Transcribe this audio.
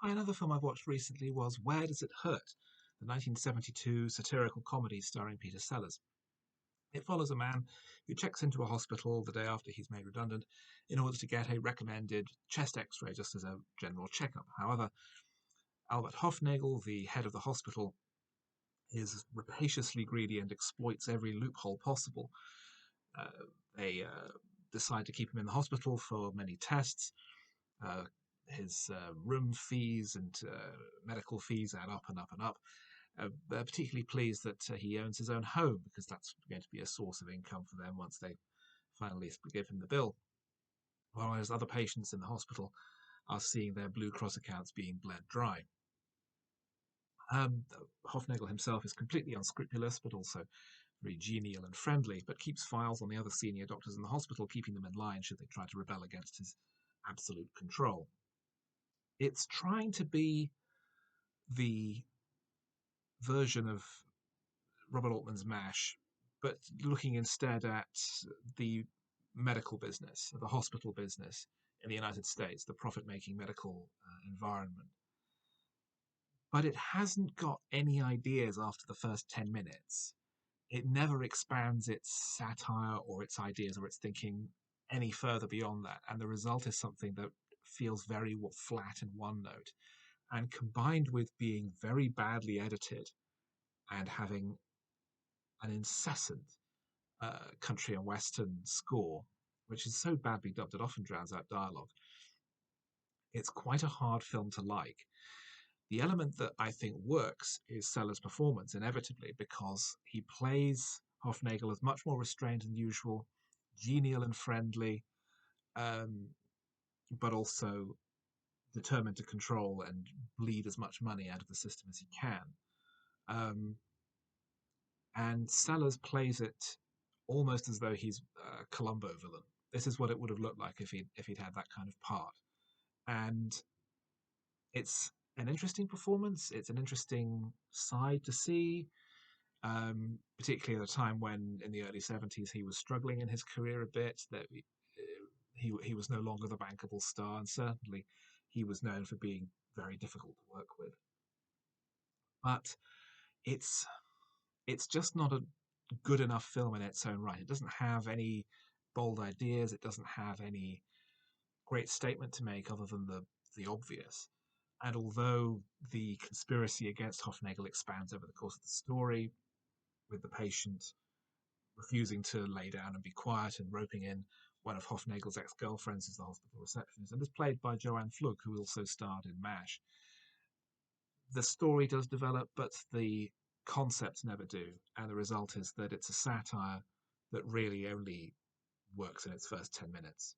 Another film I've watched recently was Where Does It Hurt? The 1972 satirical comedy starring Peter Sellers. It follows a man who checks into a hospital the day after he's made redundant in order to get a recommended chest x-ray just as a general checkup. However, Albert Hofnagel, the head of the hospital, is rapaciously greedy and exploits every loophole possible. They decide to keep him in the hospital for many tests. Uh, his room fees and medical fees add up and up and up. They're particularly pleased that he owns his own home because that's going to be a source of income for them once they finally give him the bill. Whereas other patients in the hospital are seeing their Blue Cross accounts being bled dry. Hofnagel himself is completely unscrupulous, but also very genial and friendly, but keeps files on the other senior doctors in the hospital, keeping them in line should they try to rebel against his absolute control. It's trying to be the version of Robert Altman's MASH, but looking instead at the medical business, the hospital business in the United States, the profit-making medical environment. But it hasn't got any ideas after the first 10 minutes. It never expands its satire or its ideas or its thinking any further beyond that. And the result is something that feels very flat and one note. And combined with being very badly edited and having an incessant country and western score, which is so badly dubbed it often drowns out dialogue, it's quite a hard film to like. The element that I think works is Sellers' performance, inevitably, because he plays Hofnagel as much more restrained than usual, genial and friendly, but also determined to control and bleed as much money out of the system as he can. And Sellers plays it almost as though he's a Columbo villain. This is what it would have looked like if he'd had that kind of part. And it's an interesting performance. It's an interesting side to see, particularly at a time when, in the early 70s, he was struggling in his career a bit. That he was no longer the bankable star, and certainly he was known for being very difficult to work with. But it's just not a good enough film in its own right. It doesn't have any bold ideas. It doesn't have any great statement to make other than the obvious. And although the conspiracy against Hofnagel expands over the course of the story, with the patient refusing to lay down and be quiet and roping in one of Hofnagel's ex-girlfriends as the hospital receptionist, and is played by Joanne Pflug, who also starred in MASH. The story does develop, but the concepts never do, and the result is that it's a satire that really only works in its first 10 minutes.